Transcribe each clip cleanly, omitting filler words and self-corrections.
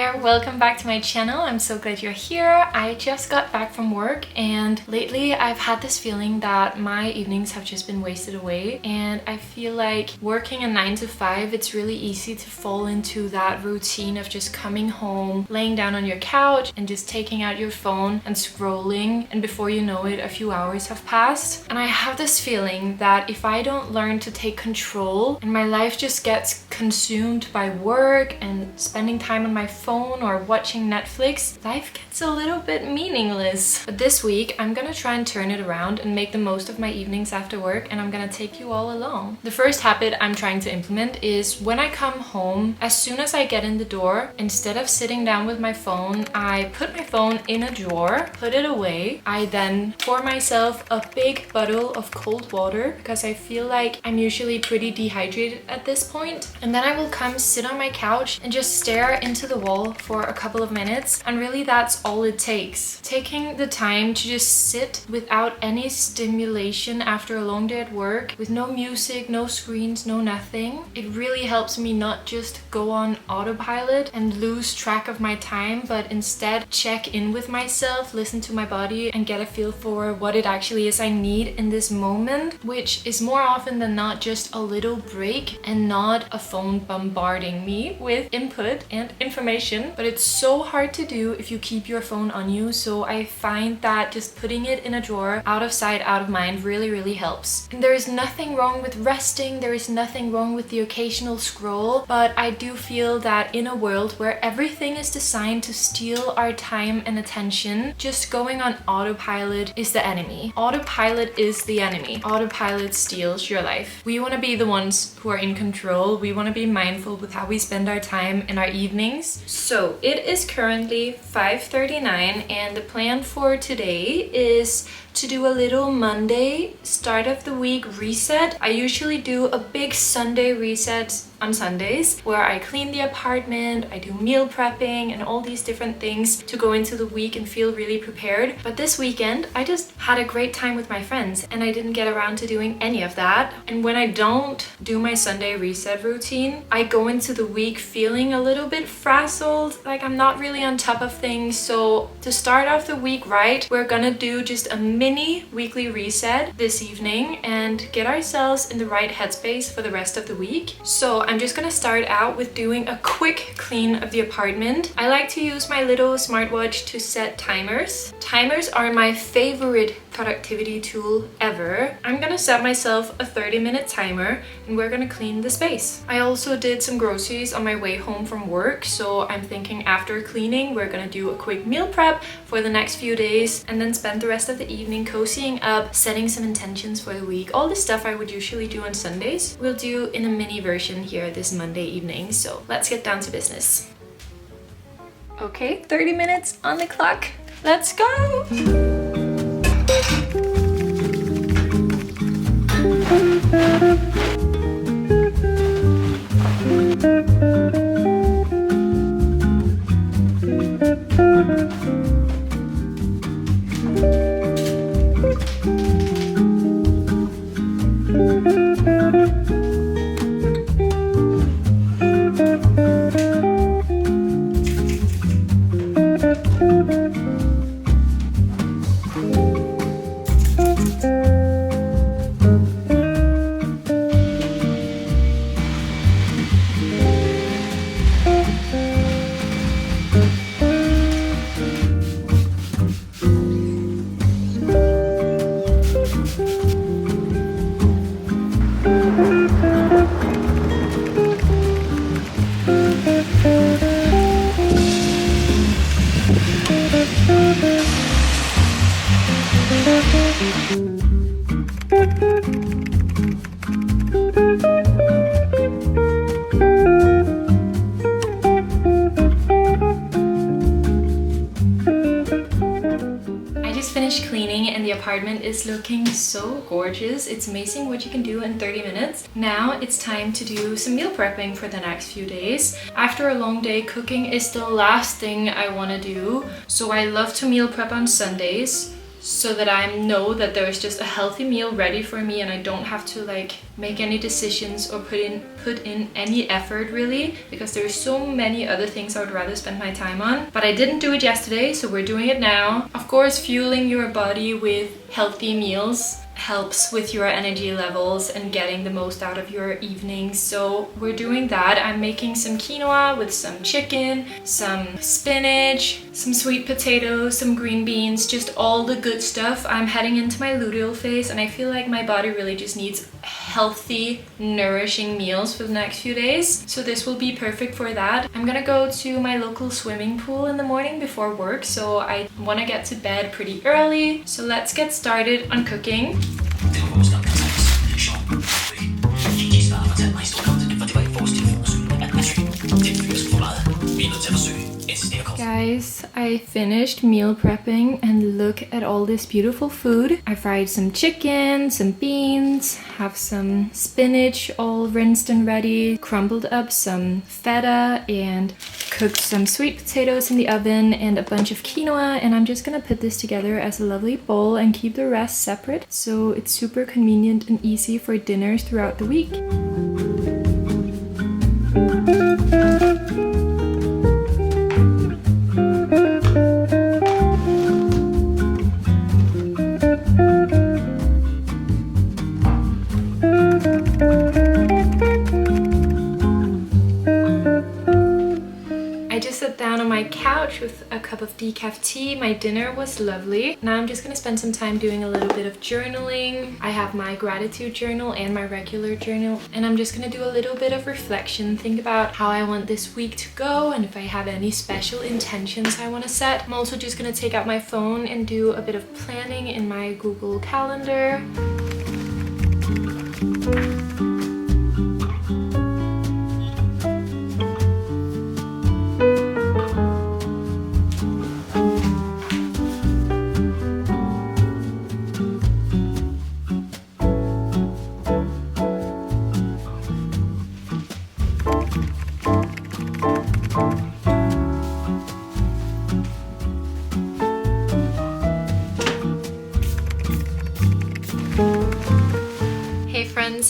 there, welcome back to my channel. I'm so glad you're here. I just got back from work and lately I've had this feeling that my evenings have just been wasted away, and I feel like working a 9 to 5, it's really easy to fall into that routine of just coming home, laying down on your couch and just taking out your phone and scrolling, and before you know it, a few hours have passed. And I have this feeling that if I don't learn to take control and my life just gets consumed by work and spending time on my phone or watching Netflix, life gets a little bit meaningless. But this week I'm gonna try and turn it around and make the most of my evenings after work, and I'm gonna take you all along. The first habit I'm trying to implement is when I come home, as soon as I get in the door, instead of sitting down with my phone, I put my phone in a drawer, put it away. I then pour myself a big bottle of cold water because I feel like I'm usually pretty dehydrated at this point. And then I will come sit on my couch and just stare into the wall for a couple of minutes, and really that's all it takes. Taking the time to just sit without any stimulation after a long day at work, with no music, no screens, no nothing, it really helps me not just go on autopilot and lose track of my time, but instead check in with myself, listen to my body, and get a feel for what it actually is I need in this moment, which is more often than not just a little break and not a phone bombarding me with input and information. But it's so hard to do if you keep your phone on you, so I find that just putting it in a drawer, out of sight, out of mind, really helps. And there is nothing wrong with resting, there is nothing wrong with the occasional scroll, but I do feel that in a world where everything is designed to steal our time and attention, just going on autopilot is the enemy. Autopilot is the enemy. Autopilot steals your life. We want to be the ones who are in control. We want to be mindful with how we spend our time in our evenings. So it is currently 5:39 and the plan for today is to do a little Monday start of the week reset. I usually do a big Sunday reset on Sundays where I clean the apartment, I do meal prepping and all these different things to go into the week and feel really prepared. But this weekend I just had a great time with my friends and I didn't get around to doing any of that. And when I don't do my Sunday reset routine, I go into the week feeling a little bit frazzled, like I'm not really on top of things. So to start off the week right, we're gonna do just a mini weekly reset this evening and get ourselves in the right headspace for the rest of the week. So I'm just gonna start out with doing a quick clean of the apartment. I like to use my little smartwatch to set timers. Timers are my favorite productivity tool ever. I'm gonna set myself a 30-minute timer and we're gonna clean the space. I also did some groceries on my way home from work, so I'm thinking after cleaning we're gonna do a quick meal prep for the next few days and then spend the rest of the evening cozying up, setting some intentions for the week. All the stuff I would usually do on Sundays we'll do in a mini version here this Monday evening. So let's get down to business. Okay, 30 minutes on the clock. Let's go! Finished cleaning and the apartment is looking so gorgeous. It's amazing what you can do in 30 minutes. Now it's time to do some meal prepping for the next few days. After a long day, cooking is the last thing I want to do. So I love to meal prep on Sundays. so that I know that there is just a healthy meal ready for me and I don't have to like make any decisions or put in any effort really, because there's so many other things I would rather spend my time on. But I didn't do it yesterday, so we're doing it now. Of course, fueling your body with healthy meals helps with your energy levels and getting the most out of your evenings. So we're doing that. I'm making some quinoa with some chicken, some spinach, some sweet potatoes, some green beans, just all the good stuff. I'm heading into my luteal phase and I feel like my body really just needs healthy, nourishing meals for the next few days. So this will be perfect for that. I'm gonna go to my local swimming pool in the morning before work, so I want to get to bed pretty early. So let's get started on cooking. Guys, I finished meal prepping and look at all this beautiful food. I fried some chicken, some beans, have some spinach all rinsed and ready, crumbled up some feta and cooked some sweet potatoes in the oven and a bunch of quinoa, and I'm just gonna put this together as a lovely bowl and keep the rest separate so it's super convenient and easy for dinners throughout the week. Couch with a cup of decaf tea. My dinner was lovely. Now I'm just gonna spend some time doing a little bit of journaling. I have my gratitude journal and my regular journal, and I'm just gonna do a little bit of reflection, think about how I want this week to go and if I have any special intentions I want to set. I'm also just gonna take out my phone and do a bit of planning in my Google Calendar.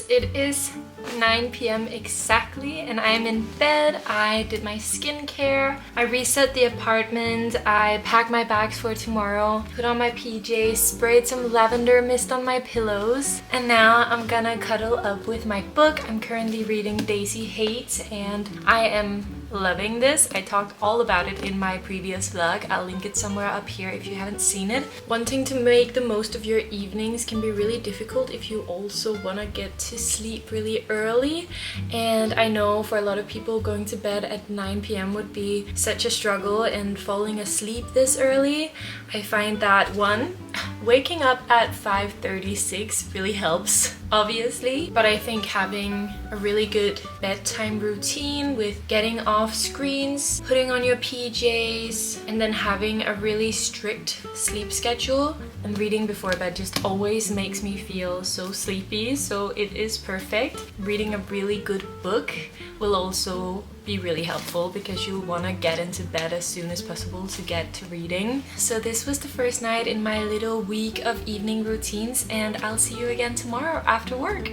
It is 9 p.m. exactly and I'm in bed. I did my skincare, I reset the apartment, I packed my bags for tomorrow, put on my PJs, sprayed some lavender mist on my pillows, and now I'm gonna cuddle up with my book. I'm currently reading Daisy Hates and I am loving this. I talked all about it in my previous vlog. I'll link it somewhere up here if you haven't seen it. Wanting to make the most of your evenings can be really difficult if you also want to get to sleep really early, and I know for a lot of people going to bed at 9 p.m. would be such a struggle, and falling asleep this early, I find that one, waking up at 5:36 really helps, obviously, but I think having a really good bedtime routine with getting off screens, putting on your PJs, and then having a really strict sleep schedule and reading before bed just always makes me feel so sleepy, so it is perfect. Reading a really good book will also be really helpful because you want to get into bed as soon as possible to get to reading. So this was the first night in my little week of evening routines, and I'll see you again tomorrow after work.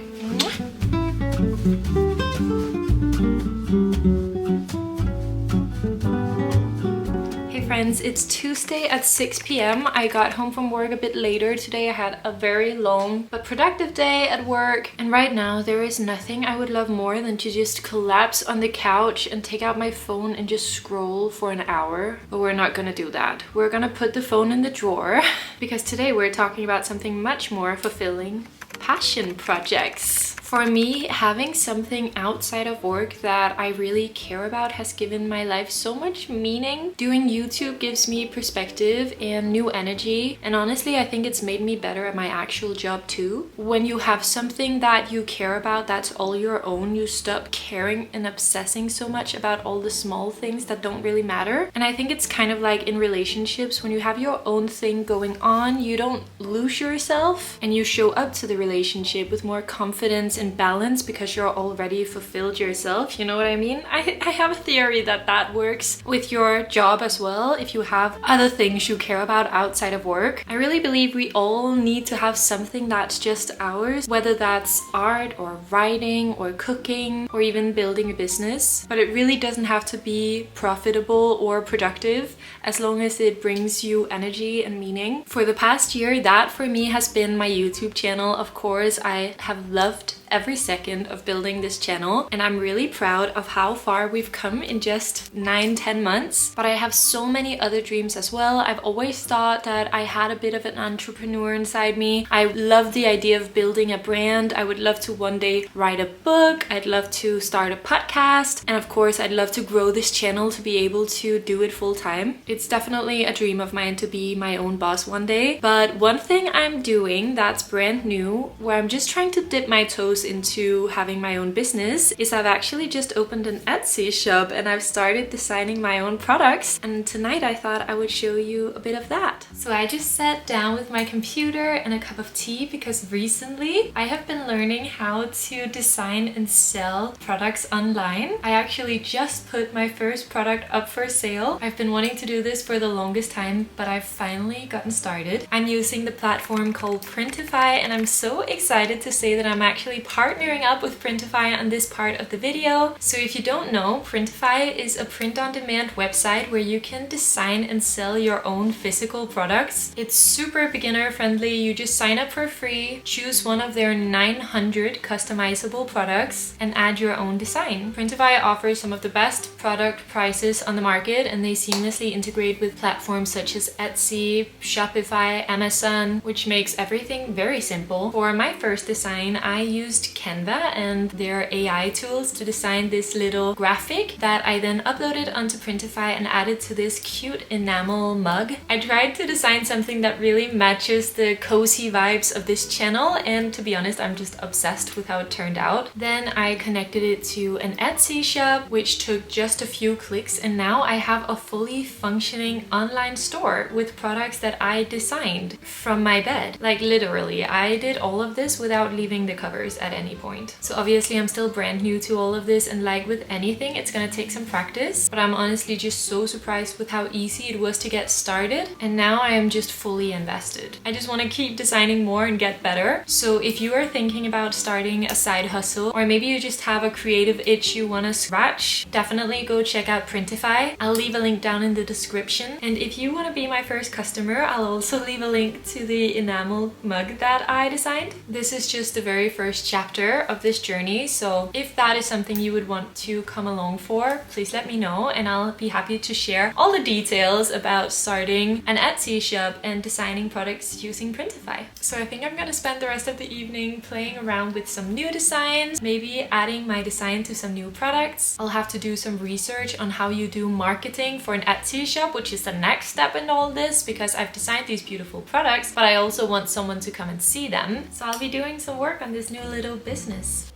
Friends, it's Tuesday at 6 p.m. I got home from work a bit later today. I had a very long but productive day at work, and right now there is nothing I would love more than to just collapse on the couch and take out my phone and just scroll for an hour. But we're not gonna do that. We're gonna put the phone in the drawer because today we're talking about something much more fulfilling: passion projects. For me, having something outside of work that I really care about has given my life so much meaning. Doing YouTube gives me perspective and new energy, and honestly I think it's made me better at my actual job too. When you have something that you care about that's all your own, you stop caring and obsessing so much about all the small things that don't really matter. And I think it's kind of like in relationships, when you have your own thing going on, you don't lose yourself and you show up to the relationship with more confidence in balance because you're already fulfilled yourself. You know what I mean? I have a theory that that works with your job as well if you have other things you care about outside of work. I really believe we all need to have something that's just ours, whether that's art or writing or cooking or even building a business. But it really doesn't have to be profitable or productive as long as it brings you energy and meaning. For the past year, that for me has been my YouTube channel. Of course, I have loved every second of building this channel, and I'm really proud of how far we've come in just 9-10 months. But I have so many other dreams as well. I've always thought that I had a bit of an entrepreneur inside me. I love the idea of building a brand. I would love to one day write a book. I'd love to start a podcast, and of course I'd love to grow this channel to be able to do it full time. It's definitely a dream of mine to be my own boss one day. But one thing I'm doing that's brand new, where I'm just trying to dip my toes into having my own business, is I've actually just opened an Etsy shop and I've started designing my own products, and tonight I thought I would show you a bit of that. So I just sat down with my computer and a cup of tea because recently I have been learning how to design and sell products online. I actually just put my first product up for sale. I've been wanting to do this for the longest time, but I've finally gotten started. I'm using the platform called Printify, and I'm so excited to say that I'm actually partnering up with Printify on this part of the video. So if you don't know, Printify is a print-on-demand website where you can design and sell your own physical products. It's super beginner friendly. You just sign up for free, choose one of their 900 customizable products, and add your own design. Printify offers some of the best product prices on the market, and they seamlessly integrate with platforms such as Etsy, Shopify, Amazon, which makes everything very simple. For my first design, I used Canva and their AI tools to design this little graphic that I then uploaded onto Printify and added to this cute enamel mug. I tried to design something that really matches the cozy vibes of this channel, and to be honest, I'm just obsessed with how it turned out. Then I connected it to an Etsy shop, which took just a few clicks, and now I have a fully functioning online store with products that I designed from my bed. Like literally, I did all of this without leaving the covers at any point. So obviously I'm still brand new to all of this, and like with anything, it's gonna take some practice, but I'm honestly just so surprised with how easy it was to get started, and now I am just fully invested. I just want to keep designing more and get better. So if you are thinking about starting a side hustle, or maybe you just have a creative itch you want to scratch, definitely go check out Printify. I'll leave a link down in the description, and if you want to be my first customer, I'll also leave a link to the enamel mug that I designed. This is just the very first chapter of this journey, so if that is something you would want to come along for, please let me know, and I'll be happy to share all the details about starting an Etsy shop and designing products using Printify. So I think I'm gonna spend the rest of the evening playing around with some new designs, maybe adding my design to some new products. I'll have to do some research on how you do marketing for an Etsy shop, which is the next step in all this, because I've designed these beautiful products, but I also want someone to come and see them. So I'll be doing some work on this new little business.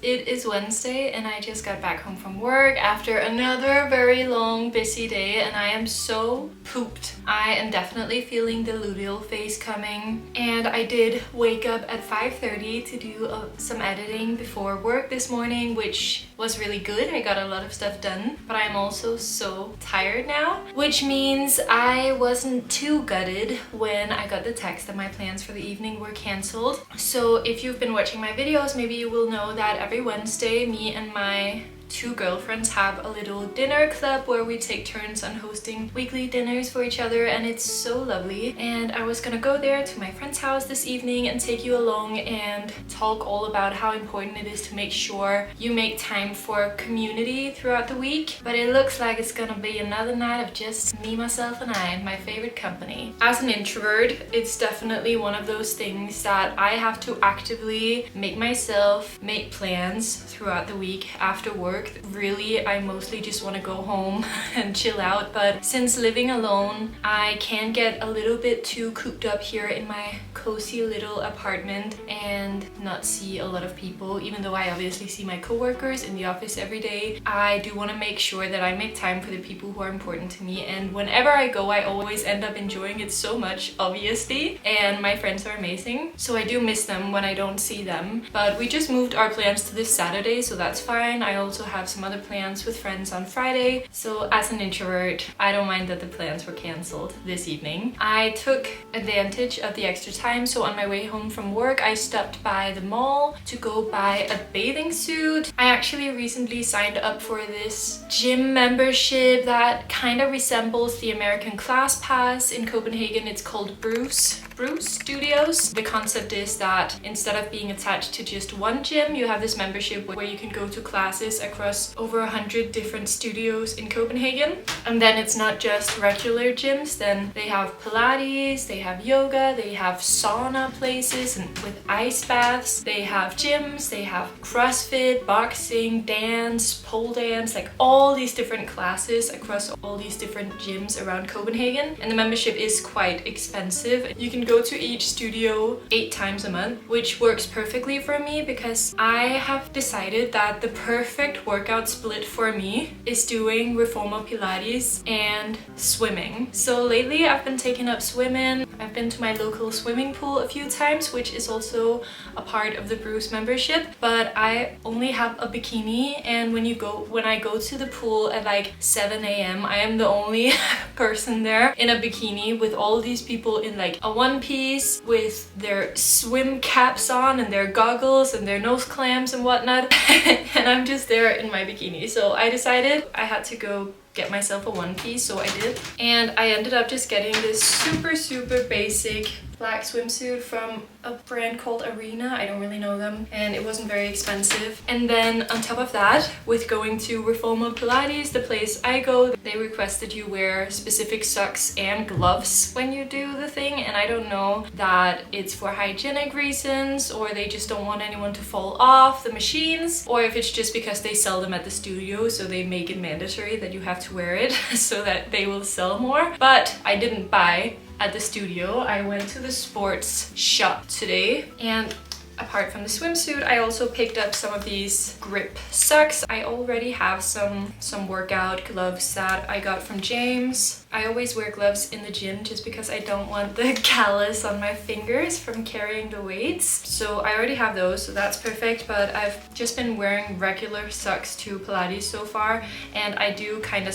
It is Wednesday and I just got back home from work after another very long busy day, and I am so pooped. I am definitely feeling the luteal phase coming, and I did wake up at 5:30 to do some editing before work this morning, which was really good. I got a lot of stuff done, but I'm also so tired now, which means I wasn't too gutted when I got the text that my plans for the evening were cancelled. So if you've been watching my videos, maybe you will know that every Wednesday me and my two girlfriends have a little dinner club where we take turns on hosting weekly dinners for each other, and it's so lovely. And I was gonna go there to my friend's house this evening and take you along and talk all about how important it is to make sure you make time for community throughout the week. But it looks like it's gonna be another night of just me, myself and I, my favorite company. As an introvert, it's definitely one of those things that I have to actively make myself make plans throughout the week after work. Really, I mostly just want to go home and chill out, but since living alone, I can get a little bit too cooped up here in my cozy little apartment and not see a lot of people. Even though I obviously see my coworkers in the office every day, I do want to make sure that I make time for the people who are important to me, and whenever I go, I always end up enjoying it so much, obviously, and my friends are amazing, so I do miss them when I don't see them. But we just moved our plans to this Saturday, so that's fine. I also have some other plans with friends on Friday, so as an introvert, I don't mind that the plans were cancelled this evening. I took advantage of the extra time, so on my way home from work, I stopped by the mall to go buy a bathing suit. I actually recently signed up for this gym membership that kind of resembles the American Class Pass in Copenhagen. It's called Bruce Studios. The concept is that instead of being attached to just one gym, you have this membership where you can go to classes across over 100 different studios in Copenhagen. And then it's not just regular gyms, then they have Pilates, they have yoga, they have sauna places and with ice baths, they have gyms, they have CrossFit, boxing, dance, pole dance, like all these different classes across all these different gyms around Copenhagen. And the membership is quite expensive. You can go to each studio 8 times a month, which works perfectly for me because I have decided that the perfect workout split for me is doing reformer Pilates and swimming. So lately I've been taking up swimming. I've been to my local swimming pool a few times, which is also a part of the Bruce membership, but I only have a bikini, and when I go to the pool at like 7 a.m. I am the only person there in a bikini with all these people in like a one piece with their swim caps on and their goggles and their nose clamps and whatnot and I'm just there in my bikini. So I decided I had to go get myself a one piece, so I did, and I ended up just getting this super basic black swimsuit from a brand called Arena. I don't really know them, and it wasn't very expensive. And then on top of that, with going to Reformer Pilates, the place I go, they request that you wear specific socks and gloves when you do the thing, and I don't know that it's for hygienic reasons or they just don't want anyone to fall off the machines, or if it's just because they sell them at the studio, so they make it mandatory that you have to wear it so that they will sell more. But I didn't buy at the studio. I went to the sports shop today, and apart from the swimsuit, I also picked up some of these grip socks. I already have some workout gloves that I got from James. I always wear gloves in the gym just because I don't want the callus on my fingers from carrying the weights. So I already have those, so that's perfect, but I've just been wearing regular socks to Pilates so far, and I do kind of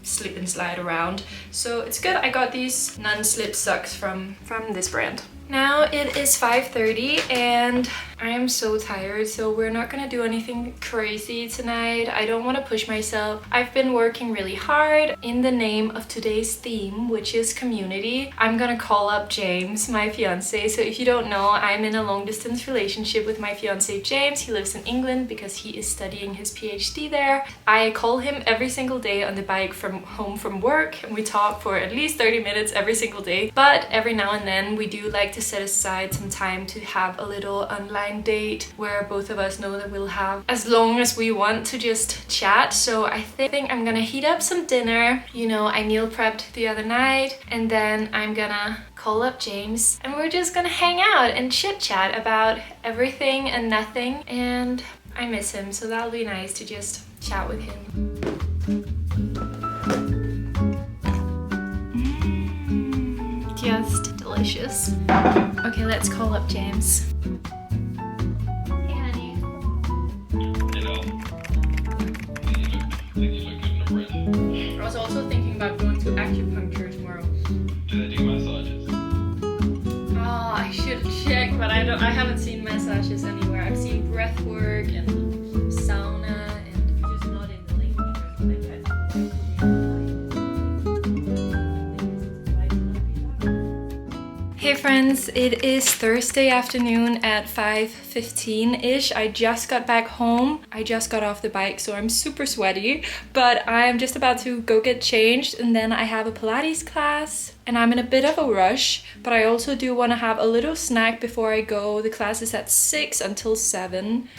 slip and slide around, so it's good. I got these non-slip socks from this brand. Now it is 5:30 and I am so tired, so we're not gonna do anything crazy tonight. I don't want to push myself. I've been working really hard in the name of today's theme, which is community. I'm gonna call up James, my fiance. So if you don't know, I'm in a long distance relationship with my fiance James. He lives in England because he is studying his PhD there. I call him every single day on the bike from home from work, and we talk for at least 30 minutes every single day. But every now and then we do like to set aside some time to have a little online date where both of us know that we'll have as long as we want to just chat. So I think I'm gonna heat up some dinner. You know, I meal prepped the other night, and then I'm gonna call up James and we're just gonna hang out and chit chat about everything and nothing, and I miss him, so that'll be nice to just chat with him. Just delicious. Okay, let's call up James. Hey, honey. Hello. You look good in a red. I was also thinking about going to acupuncture tomorrow. Do they do massages? Oh, I should check, but I haven't seen massages anywhere. I've seen breath work and sauna and friends, it is Thursday afternoon at 5:15-ish. I just got back home. I just got off the bike, so I'm super sweaty, but I'm just about to go get changed, and then I have a Pilates class and I'm in a bit of a rush, but I also do want to have a little snack before I go. The class is at 6 until 7.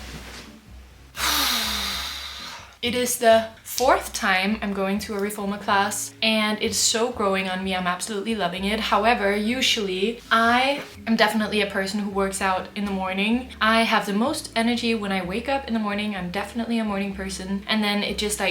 It is the 4th time I'm going to a reformer class and it's so growing on me. I'm absolutely loving it. However, usually I am definitely a person who works out in the morning. I have the most energy when I wake up in the morning. I'm definitely a morning person, and then it just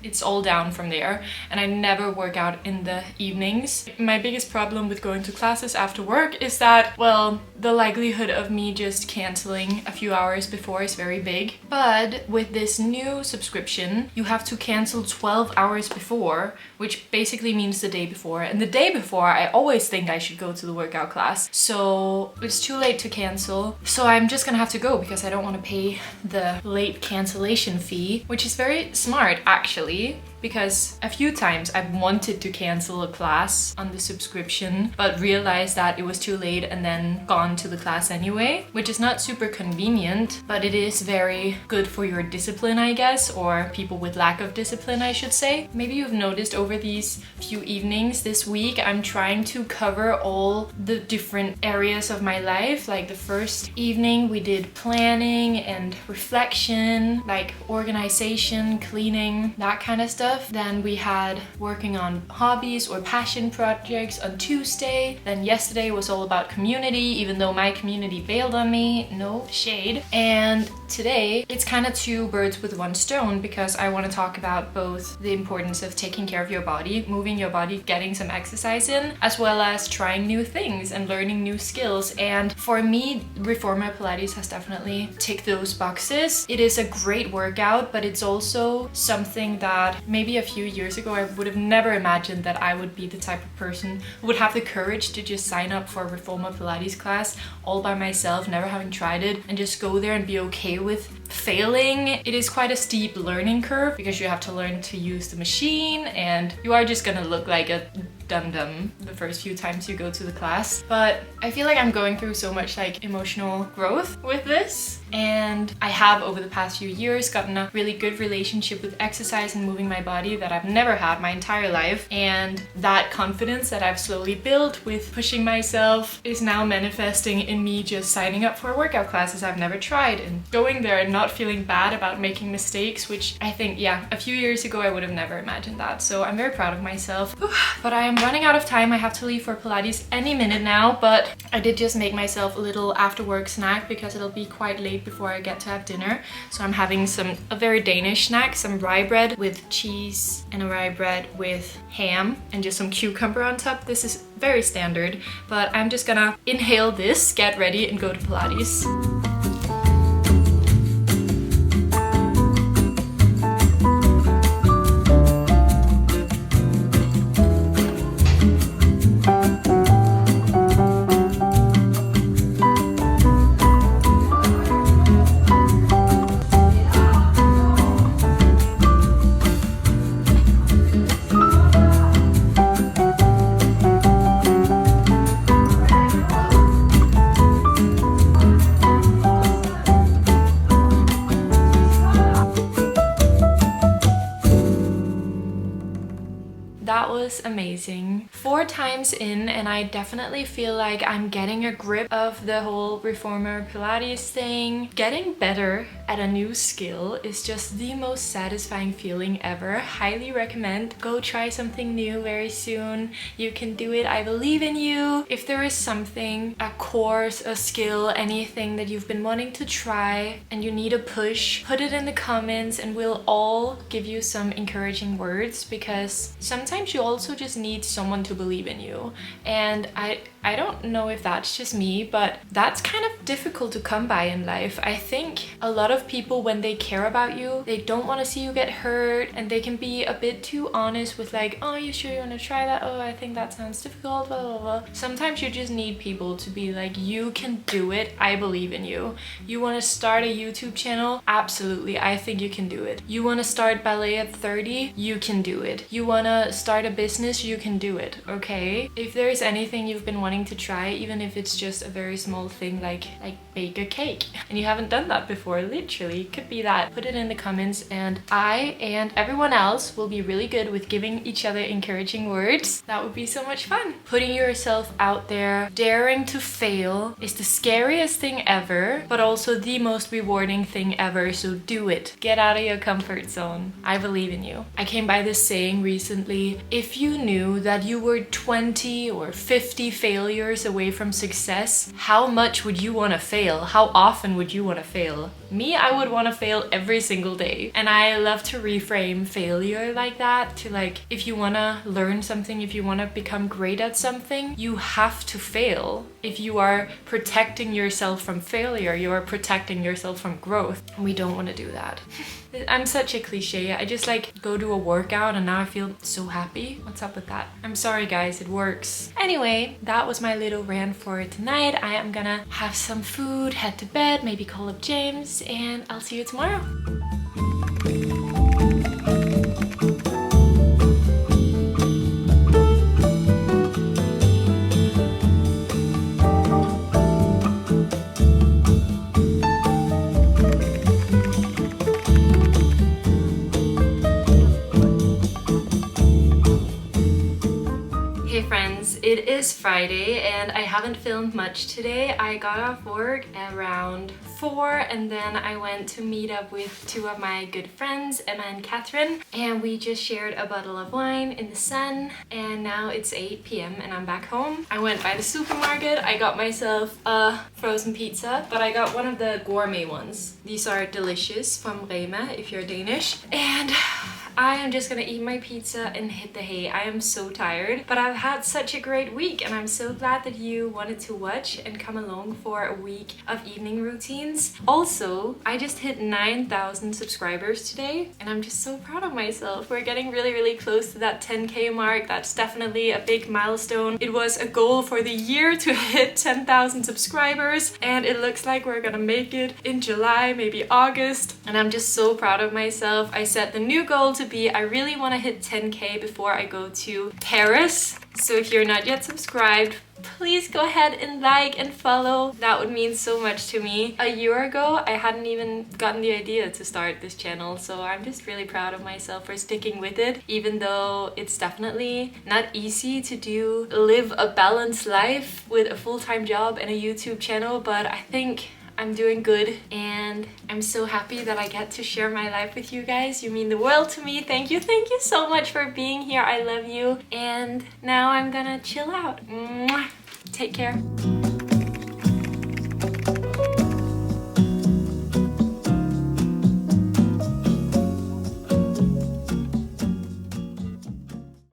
it's all down from there, and I never work out in the evenings. My biggest problem with going to classes after work is that, well, the likelihood of me just canceling a few hours before is very big. But with this new subscription, you have to cancel 12 hours before, which basically means the day before. And the day before, I always think I should go to the workout class. So it's too late to cancel. So I'm just gonna have to go because I don't want to pay the late cancellation fee, which is very smart actually, because a few times I've wanted to cancel a class on the subscription but realized that it was too late and then gone to the class anyway, which is not super convenient, but it is very good for your discipline, I guess, or people with lack of discipline, I should say. Maybe you've noticed over these few evenings this week I'm trying to cover all the different areas of my life. Like the first evening we did planning and reflection, like organization, cleaning, that kind of stuff. Then we had working on hobbies or passion projects on Tuesday. Then yesterday was all about community, even though my community bailed on me, no shade. And today it's kind of 2 birds with 1 stone, because I want to talk about both the importance of taking care of your body, moving your body, getting some exercise in, as well as trying new things and learning new skills. And for me, Reformer Pilates has definitely ticked those boxes. It is a great workout, but it's also something that maybe a few years ago I would have never imagined that I would be the type of person who would have the courage to just sign up for a Reformer Pilates class all by myself, never having tried it, and just go there and be okay with failing. It is quite a steep learning curve because you have to learn to use the machine, and you are just gonna look like a dum-dum the first few times you go to the class. But I feel like I'm going through so much like emotional growth with this, and I have over the past few years gotten a really good relationship with exercise and moving my body that I've never had my entire life, and that confidence that I've slowly built with pushing myself is now manifesting in me just signing up for workout classes I've never tried and going there and not feeling bad about making mistakes, which I think, yeah, a few years ago I would have never imagined that. So I'm very proud of myself. But I am running out of time. I have to leave for Pilates any minute now, but I did just make myself a little after work snack because it'll be quite late before I get to have dinner. So I'm having a very Danish snack, some rye bread with cheese and a rye bread with ham and just some cucumber on top. This is very standard, but I'm just gonna inhale this, get ready, and go to Pilates. That was amazing. 4 times in, and I definitely feel like I'm getting a grip of the whole Reformer Pilates thing. Getting better at a new skill is just the most satisfying feeling ever. Highly recommend. Go try something new very soon. You can do it. I believe in you. If there is something, a course, a skill, anything that you've been wanting to try and you need a push, put it in the comments and we'll all give you some encouraging words, because sometimes you also just need someone to believe in you. And I don't know if that's just me, but that's kind of difficult to come by in life. I think a lot of people, when they care about you, they don't want to see you get hurt, and they can be a bit too honest with like, oh, you sure you want to try that? Oh, I think that sounds difficult, blah, blah, blah. Sometimes you just need people to be like, you can do it. I believe in you. You want to start a YouTube channel? Absolutely. I think you can do it. You want to start ballet at 30? You can do it. You want to start a business, you can do it, okay? If there is anything you've been wanting to try, even if it's just a very small thing like bake a cake, and you haven't done that before, literally, could be that. Put it in the comments, and I and everyone else will be really good with giving each other encouraging words. That would be so much fun. Putting yourself out there, daring to fail is the scariest thing ever, but also the most rewarding thing ever, so do it. Get out of your comfort zone. I believe in you. I came by this saying recently: if you knew that you were 20 or 50 failures away from success, how much would you want to fail? How often would you want to fail? Me, I would want to fail every single day. And I love to reframe failure like that, to like, if you want to learn something, if you want to become great at something, you have to fail. If you are protecting yourself from failure, you are protecting yourself from growth. And we don't want to do that. I'm such a cliche. I just like go to a workout and now I feel so happy. What's up with that? I'm sorry guys, it works. Anyway, that was my little rant for tonight. I am gonna have some food, head to bed, maybe call up James, and I'll see you tomorrow. Hey friends, it is Friday and I haven't filmed much today. I got off work around 4 and then I went to meet up with two of my good friends, Emma and Catherine, and we just shared a bottle of wine in the sun, and now it's 8 p.m. and I'm back home. I went by the supermarket, I got myself a frozen pizza, but I got one of the gourmet ones. These are delicious, from Rema if you're Danish, and I am just gonna eat my pizza and hit the hay. I am so tired, but I've had such a great week and I'm so glad that you wanted to watch and come along for a week of evening routines. Also, I just hit 9,000 subscribers today and I'm just so proud of myself. We're getting really close to that 10k mark. That's definitely a big milestone. It was a goal for the year to hit 10,000 subscribers and it looks like we're gonna make it in July, maybe August, and I'm just so proud of myself. I set the new goal to be, I really want to hit 10k before I go to Paris. So if you're not yet subscribed, please go ahead and like and follow. That would mean so much to me. A year ago, I hadn't even gotten the idea to start this channel, so I'm just really proud of myself for sticking with it, even though it's definitely not easy to live a balanced life with a full-time job and a YouTube channel, but I think I'm doing good and I'm so happy that I get to share my life with you guys. You mean the world to me. Thank you so much for being here. I love you. And now I'm gonna chill out. Mwah. Take care.